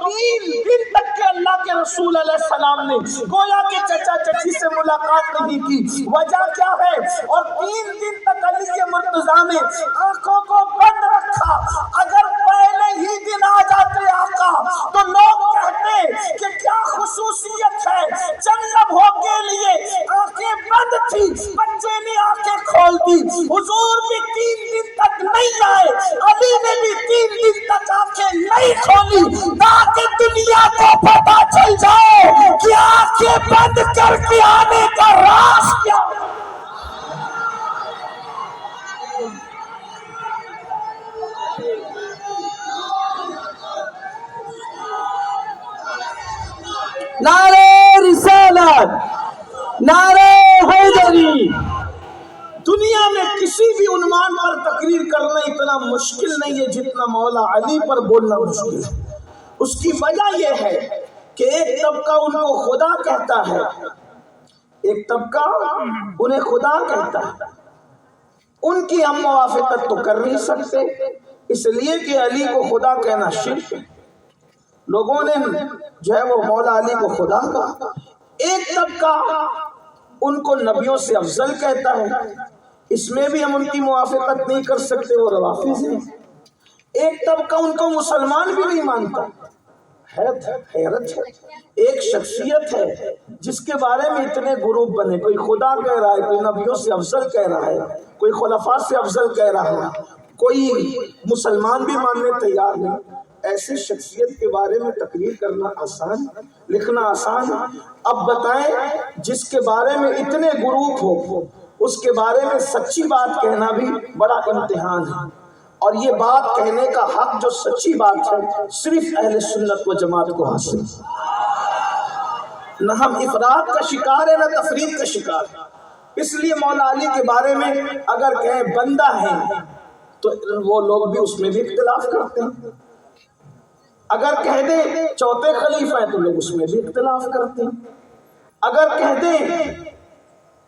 3 دن تک کے اللہ کے رسول علیہ السلام نے گویا کہ چچا چچی سے ملاقات نہیں کی. وجہ کیا ہے؟ اور 3 دن تک علی مرتضیٰ نے آنکھوں کو بند رکھا. اگر پہلے ہی دن آ جاتے آقا تو لوگ کہتے کہ کیا خصوصیت ہے, چند لمحوں کے لیے آنکھیں بند تھی, بچے نے آنکھیں کھول دی. حضور بھی 3 دن تک نہیں آئے, علی نے بھی 3 دن تک آنکھیں نہیں کھولی, تاکہ دنیا کو پتا چل جائے کہ آنکھیں بند کر کے آنے کا راز کیا. نعرہ رسالت, نعرہ حیدری. دنیا میں کسی بھی عنوان پر تقریر کرنا اتنا مشکل نہیں ہے جتنا مولا علی پر بولنا مشکل ہے. اس کی وجہ یہ ہے کہ ایک طبقہ ان کو خدا کہتا ہے, ایک طبقہ انہیں خدا کہتا ہے. ان کی ہم موافقت تو کر نہیں سکتے, اس لیے کہ علی کو خدا کہنا شرک ہے. لوگوں نے جو ہے وہ مولا علی کو خدا کہا. ایک طبقہ ان کو نبیوں سے افضل کہتا ہے, اس میں بھی ہم ان کی موافقت نہیں کر سکتے, وہ روافض ہیں. ایک طبقہ ان کو مسلمان بھی نہیں مانتا. حیرت ہے, ایک شخصیت ہے جس کے بارے میں اتنے گروپ بنے, کوئی خدا کہہ رہا ہے, کوئی نبیوں سے افضل کہہ رہا ہے, کوئی خلفاء سے افضل کہہ رہا ہے, کوئی مسلمان بھی ماننے تیار نہیں. ایسی شخصیت کے بارے میں تقریر کرنا آسان, لکھنا آسان. اب بتائیں جس کے بارے میں اتنے گروپ ہو اس کے بارے میں سچی بات کہنا بھی بڑا امتحان ہے. اور یہ بات کہنے کا حق جو سچی بات ہے صرف اہل سنت و جماعت کو حاصل. نہ ہم افراد کا شکار ہے نہ تفرید کا شکار. اس لیے مولا علی کے بارے میں اگر کہیں بندہ ہے تو وہ لوگ بھی اس میں بھی اختلاف کرتے ہیں. اگر کہہ دیں چوتھے خلیفہ ہیں تو لوگ اس میں بھی اختلاف کرتے ہیں. اگر کہہ دیں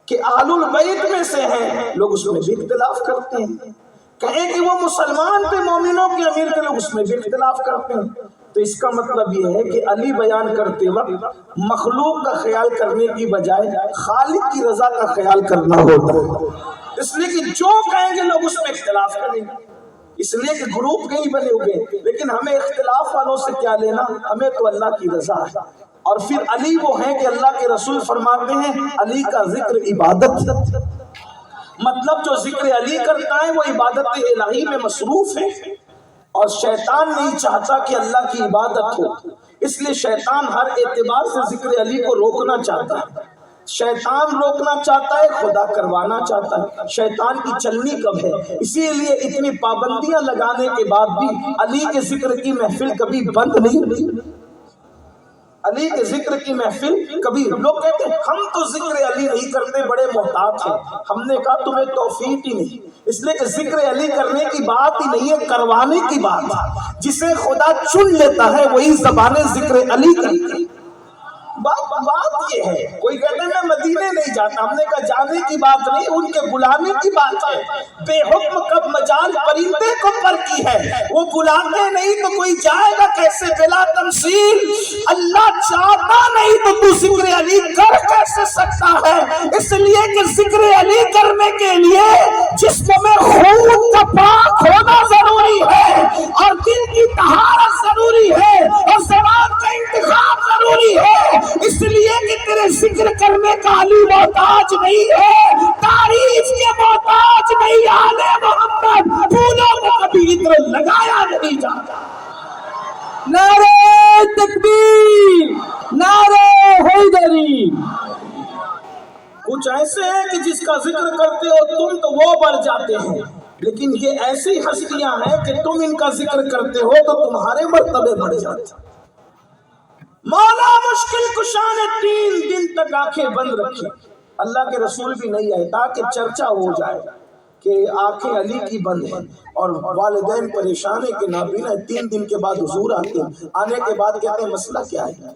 کہ اہل البیت میں سے ہیں لوگ اس میں بھی اختلاف کرتے ہیں. کہیں کہ وہ مسلمان تھے, مومنوں کے امیر تھے, لوگ اس میں بھی اختلاف کرتے ہیں. تو اس کا مطلب یہ ہے کہ علی بیان کرتے وقت مخلوق کا خیال کرنے کی بجائے خالق کی رضا کا خیال کرنا ہوگا. اس لیے کہ جو کہیں گے لوگ اس میں اختلاف کریں گے, اس لیے کہ گروپ نہیں بنے ہوئے. لیکن ہمیں اختلاف والوں سے کیا لینا, ہمیں تو اللہ کی رضا ہے. اور پھر علی وہ ہیں کہ اللہ کے رسول فرماتے ہیں علی کا ذکر عبادت. مطلب جو ذکر علی کرتا ہے وہ عبادت الہی میں مصروف ہے, اور شیطان نہیں چاہتا کہ اللہ کی عبادت ہو. اس لیے شیطان ہر اعتبار سے ذکر علی کو روکنا چاہتا ہے. شیطان روکنا چاہتا ہے, خدا کروانا چاہتا ہے. شیطان کی چلنی کب ہے, اسی لیے اتنی پابندیاں لگانے کے بعد بھی علی کے ذکر کی محفل کبھی بند نہیں ہوئی. علی کے ذکر کی محفل کبھی, لوگ کہتے ہیں ہم تو ذکر علی نہیں کرتے, بڑے محتاط ہیں. ہم نے کہا تمہیں توفیق ہی نہیں, اس لیے کہ ذکر علی کرنے کی بات ہی نہیں ہے, کروانے کی بات. جسے خدا چن لیتا ہے وہی زبانیں ذکر علی کرتی ہے. بات یہ ہے, کوئی کہتے ہیں میں مدینے نہیں جاتا, ہم نے کہا جانے کی بات نہیں, ان کے بلانے کی بات ہے. بے حکم کب مجال پرندے کو پر کی ہے, وہ بلاتے نہیں تو کوئی جائے گا کیسے بلا تمثیل. اللہ چاہتا نہیں تو تو ذکر علی کر کیسے سکتا ہے. اس لیے کہ ذکر علی کرنے کے لیے جسم میں خون کا پاک ہونا ضروری ہے, اور دل کی طہارت ضروری ہے, اور زبان کا انتخاب ضروری ہے. اس لیے کہ تیرے ذکر کرنے کا علی محتاج نہیں ہے, تعریف کے محتاج نہیں. آل محمد پھولوں کو کبھی ادھر لگایا نہیں جاتا. نعرہ تکبیر, نعرہ حیدری. کچھ ایسے ہیں کہ جس کا ذکر کرتے ہو تم تو وہ بڑھ جاتے ہیں, لیکن یہ ایسی ہستیاں ہیں کہ تم ان کا ذکر کرتے ہو تو تمہارے مرتبے بڑھ جاتے ہیں. مولا مشکل کشا نے 3 دن تک آنکھیں بند رکھی. اللہ کے رسول بھی نہیں آئے تاکہ چرچا ہو جائے کہ آنکھیں علی کی بند ہیں, اور والدین پریشان ہے کہ نابینا. 3 دن کے بعد حضور آتے ہیں, آنے کے بعد کہتے ہیں مسئلہ کیا ہے.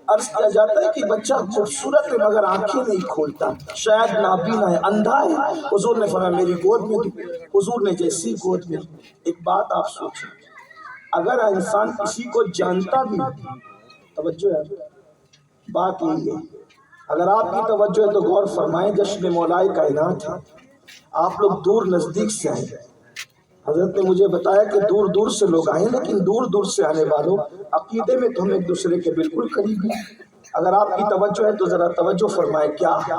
عرض کیا جاتا ہے کہ بچہ خوبصورت ہے مگر آنکھیں نہیں کھولتا, شاید نابینا ہے, اندھا ہے. حضور نے فرمایا میری گود میں. حضور نے جیسی گود میں, ایک بات آپ سوچیں, اگر انسان کسی کو جانتا بھی، توجہ ہے، بات یہی ہے، اگر آپ کی توجہ ہے تو غور فرمائیں، جشن مولائے کائنات ہے، آپ لوگ دور نزدیک سے آئیں، حضرت نے مجھے بتایا کہ دور دور سے لوگ آئیں، لیکن دور دور سے آنے والوں عقیدے میں تو ہم ایک دوسرے کے بالکل قریب ہیں۔ اگر آپ کی توجہ ہے تو ذرا توجہ فرمائیں، کیا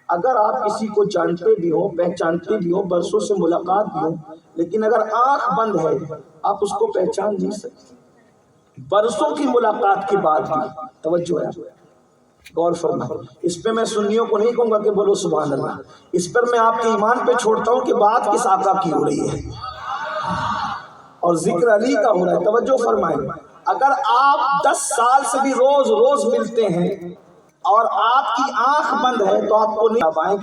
اگر آپ کسی کو جانتے بھی ہو، پہچانتے بھی ہو، برسوں سے ملاقات بھی ہو، لیکن اگر آنکھ بند ہے آپ اس کو پہچان نہیں سکتے، برسوں کی ملاقات کے بعد بھی، توجہ ہے، غور فرمائیں۔ اس پہ میں سنیوں کو نہیں کہوں گا کہ بولو سبحان اللہ، اس پر میں آپ کے ایمان پہ چھوڑتا ہوں کہ بات کس آقا کی ہو رہی ہے اور ذکر علی کا ہو رہا ہے۔ توجہ فرمائیں، اگر آپ 10 سال سے بھی روز روز ملتے ہیں اور آپ کی آنکھ بند ہے تو آپ کو نہیں آئیں